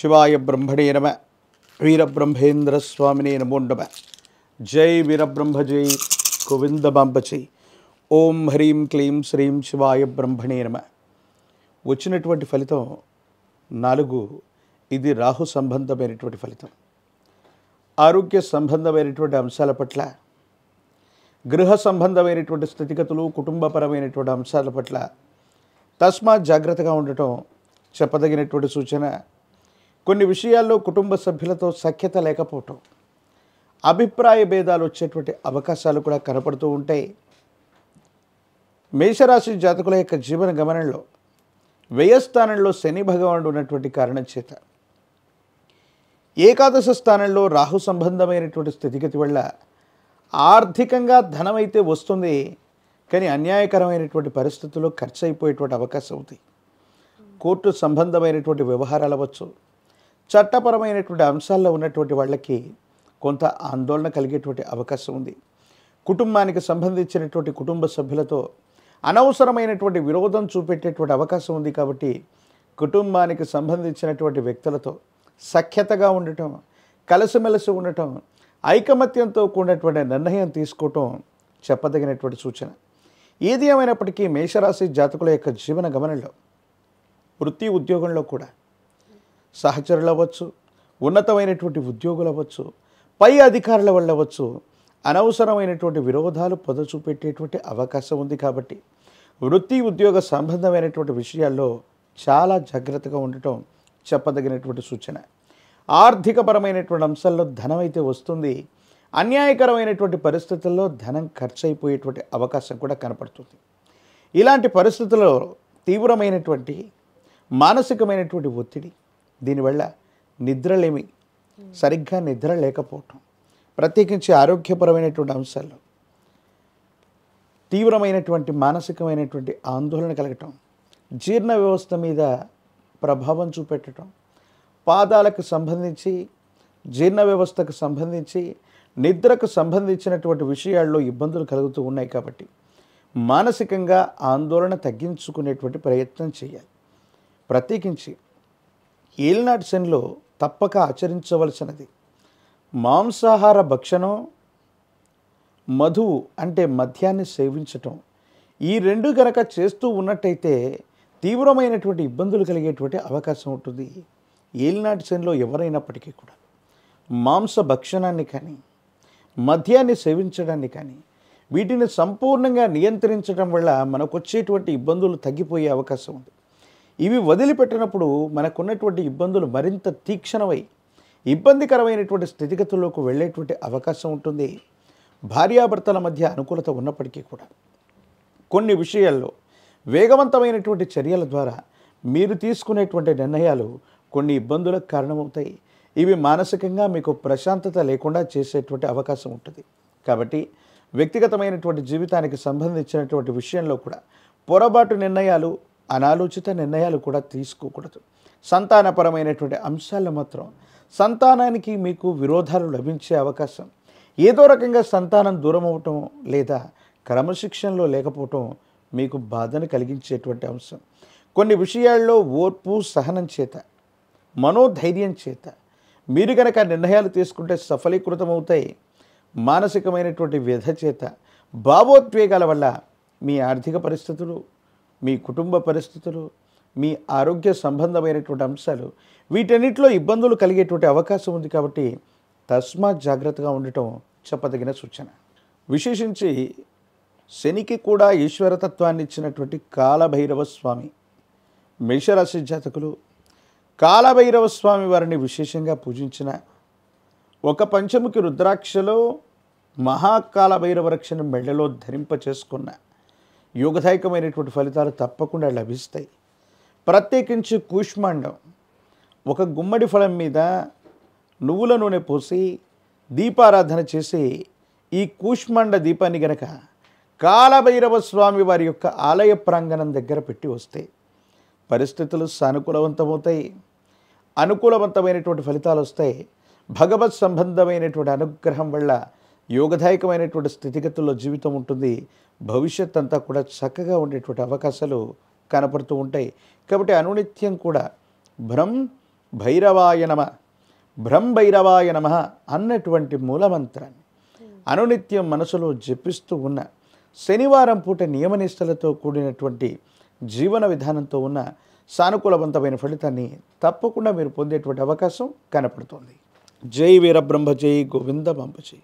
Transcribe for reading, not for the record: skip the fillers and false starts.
శివాయ బ్రహ్మణే నమ. వీరబ్రహ్మేంద్ర స్వామినే నమో నమ. జై వీరబ్రహ్మ జై గోవిందమాంబ జై. ఓం హ్రీం క్లీం శ్రీం శివాయ బ్రహ్మణే నమ. వచ్చినటువంటి ఫలితం 4. ఇది రాహు సంబంధమైనటువంటి ఫలితం. ఆరోగ్య సంబంధమైనటువంటి అంశాల పట్ల, గృహ సంబంధమైనటువంటి స్థితిగతులు, కుటుంబపరమైనటువంటి అంశాల పట్ల తస్మాత్ జాగ్రత్తగా ఉండటం చెప్పదగినటువంటి సూచన. కొన్ని విషయాల్లో కుటుంబ సభ్యులతో సఖ్యత లేకపోవటం, అభిప్రాయ భేదాలు వచ్చేటువంటి అవకాశాలు కూడా కనపడుతూ ఉంటాయి. మేషరాశి జాతకుల యొక్క జీవన గమనంలో వ్యయస్థానంలో శని భగవానుడు ఉన్నటువంటి కారణం చేత, ఏకాదశ స్థానంలో రాహు సంబంధమైనటువంటి స్థితిగతి వల్ల ఆర్థికంగా ధనమైతే వస్తుంది, కానీ అన్యాయకరమైనటువంటి పరిస్థితుల్లో ఖర్చు అయిపోయేటువంటి అవకాశం ఉంది. కోర్టు సంబంధమైనటువంటి వ్యవహారాలు అవ్వచ్చు, చట్టపరమైనటువంటి అంశాల్లో ఉన్నటువంటి వాళ్ళకి కొంత ఆందోళన కలిగేటువంటి అవకాశం ఉంది. కుటుంబానికి సంబంధించినటువంటి కుటుంబ సభ్యులతో అనవసరమైనటువంటి విరోధం చూపెట్టేటువంటి అవకాశం ఉంది. కాబట్టి కుటుంబానికి సంబంధించినటువంటి వ్యక్తులతో సఖ్యతగా ఉండటం, కలిసిమెలిసి ఉండటం, ఐకమత్యంతో కూడినటువంటి నిర్ణయం తీసుకోవటం చెప్పదగినటువంటి సూచన. ఏది ఏమైనప్పటికీ మేషరాశి జాతకుల యొక్క జీవన గమనంలో వృత్తి ఉద్యోగంలో కూడా సహచరులు అవ్వచ్చు, ఉన్నతమైనటువంటి ఉద్యోగులు అవ్వచ్చు, పై అధికారుల వల్ల అవ్వచ్చు, అనవసరమైనటువంటి విరోధాలు పొదచూపెట్టేటువంటి అవకాశం ఉంది. కాబట్టి వృత్తి ఉద్యోగ సంబంధమైనటువంటి విషయాల్లో చాలా జాగ్రత్తగా ఉండటం చెప్పదగినటువంటి సూచన. ఆర్థికపరమైనటువంటి అంశాల్లో ధనం అయితే వస్తుంది, అన్యాయకరమైనటువంటి పరిస్థితుల్లో ధనం ఖర్చు అయిపోయేటువంటి అవకాశం కూడా కనపడుతుంది. ఇలాంటి పరిస్థితుల్లో తీవ్రమైనటువంటి మానసికమైనటువంటి ఒత్తిడి, దీనివల్ల నిద్రలేమి, సరిగ్గా నిద్ర లేకపోవటం, ప్రత్యేకించి ఆరోగ్యపరమైనటువంటి అంశాల్లో తీవ్రమైనటువంటి మానసికమైనటువంటి ఆందోళన కలగటం, జీర్ణ వ్యవస్థ మీద ప్రభావం చూపెట్టడం, పాదాలకు సంబంధించి, జీర్ణ వ్యవస్థకు సంబంధించి, నిద్రకు సంబంధించినటువంటి విషయాల్లో ఇబ్బందులు కలుగుతూ ఉన్నాయి. కాబట్టి మానసికంగా ఆందోళన తగ్గించుకునేటువంటి ప్రయత్నం చేయాలి. ప్రత్యేకించి ఏలినాటి శనిలో తప్పక ఆచరించవలసినది మాంసాహార భక్షణం, మధువు అంటే మద్యాన్ని సేవించటం. ఈ 2 గనక చేస్తూ ఉన్నట్టయితే తీవ్రమైనటువంటి ఇబ్బందులు కలిగేటువంటి అవకాశం ఉంటుంది. ఏలినాటి శనిలో ఎవరైనప్పటికీ కూడా మాంస భక్షణాన్ని కానీ, మద్యాన్ని సేవించడాన్ని కానీ, వీటిని సంపూర్ణంగా నియంత్రించడం వల్ల మనకు వచ్చేటువంటి ఇబ్బందులు తగ్గిపోయే అవకాశం ఉంది. ఇవి వదిలిపెట్టినప్పుడు మనకున్నటువంటి ఇబ్బందులు మరింత తీక్షణమై ఇబ్బందికరమైనటువంటి స్థితిగతుల్లోకి వెళ్ళేటువంటి అవకాశం ఉంటుంది. భార్యాభర్తల మధ్య అనుకూలత ఉన్నప్పటికీ కూడా కొన్ని విషయాల్లో వేగవంతమైనటువంటి చర్యల ద్వారా మీరు తీసుకునేటువంటి నిర్ణయాలు కొన్ని ఇబ్బందులకు కారణమవుతాయి. ఇవి మానసికంగా మీకు ప్రశాంతత లేకుండా చేసేటువంటి అవకాశం ఉంటుంది. కాబట్టి వ్యక్తిగతమైనటువంటి జీవితానికి సంబంధించినటువంటి విషయంలో కూడా పొరపాటు నిర్ణయాలు, అనాలోచిత నిర్ణయాలు కూడా తీసుకోకూడదు. సంతానపరమైనటువంటి అంశాల్లో మాత్రం సంతానానికి మీకు విరోధాలు లభించే అవకాశం, ఏదో రకంగా సంతానం దూరం అవటం లేదా క్రమశిక్షణలో లేకపోవటం మీకు బాధను కలిగించేటువంటి అంశం. కొన్ని విషయాల్లో ఓర్పు, సహనం చేత, మనోధైర్యం చేత మీరు కనుక నిర్ణయాలు తీసుకుంటే సఫలీకృతమవుతాయి. మానసికమైనటువంటి వ్యధ చేత, భావోద్వేగాల వల్ల మీ ఆర్థిక పరిస్థితులు, మీ కుటుంబ పరిస్థితులు, మీ ఆరోగ్య సంబంధమైనటువంటి అంశాలు, వీటన్నిటిలో ఇబ్బందులు కలిగేటువంటి అవకాశం ఉంది. కాబట్టి తస్మాత్ జాగ్రత్తగా ఉండటం చెప్పదగిన సూచన. విశేషించి శనికి కూడా ఈశ్వరతత్వాన్ని ఇచ్చినటువంటి కాలభైరవ స్వామి మేషరాశి జాతకులు కాలభైరవ స్వామి వారిని విశేషంగా పూజించిన, ఒక పంచముఖి రుద్రాక్షలో మహాకాలభైరవ రక్షణ మెళ్ళలో ధరింప చేసుకున్న యోగదాయకమైనటువంటి ఫలితాలు తప్పకుండా లభిస్తాయి. ప్రత్యేకించి కూష్మాండం, ఒక గుమ్మడి ఫలం మీద నువ్వుల నూనె పోసి దీపారాధన చేసి ఈ కూష్మాండ దీపాన్ని గనక కాలభైరవ స్వామి వారి యొక్క ఆలయ ప్రాంగణం దగ్గర పెట్టి వస్తే పరిస్థితులు సానుకూలవంతమవుతాయి, అనుకూలవంతమైనటువంటి ఫలితాలు వస్తాయి. భగవత్ సంబంధమైనటువంటి అనుగ్రహం వల్ల యోగదాయకమైనటువంటి స్థితిగతుల్లో జీవితం ఉంటుంది. భవిష్యత్ అంతా కూడా చక్కగా ఉండేటువంటి అవకాశాలు కనపడుతూ ఉంటాయి. కాబట్టి అనునిత్యం కూడా భైరవాయ నమ, భైరవాయ నమ అన్నటువంటి మూలమంత్రాన్ని అనునిత్యం మనసులో జపిస్తూ ఉన్న, శనివారం పూట నియమనిష్టలతో కూడినటువంటి జీవన విధానంతో ఉన్న సానుకూలవంతమైన ఫలితాన్ని తప్పకుండా మీరు పొందేటువంటి అవకాశం కనపడుతుంది. జై వీరబ్రహ్మ, జై గోవింద బంబ జై.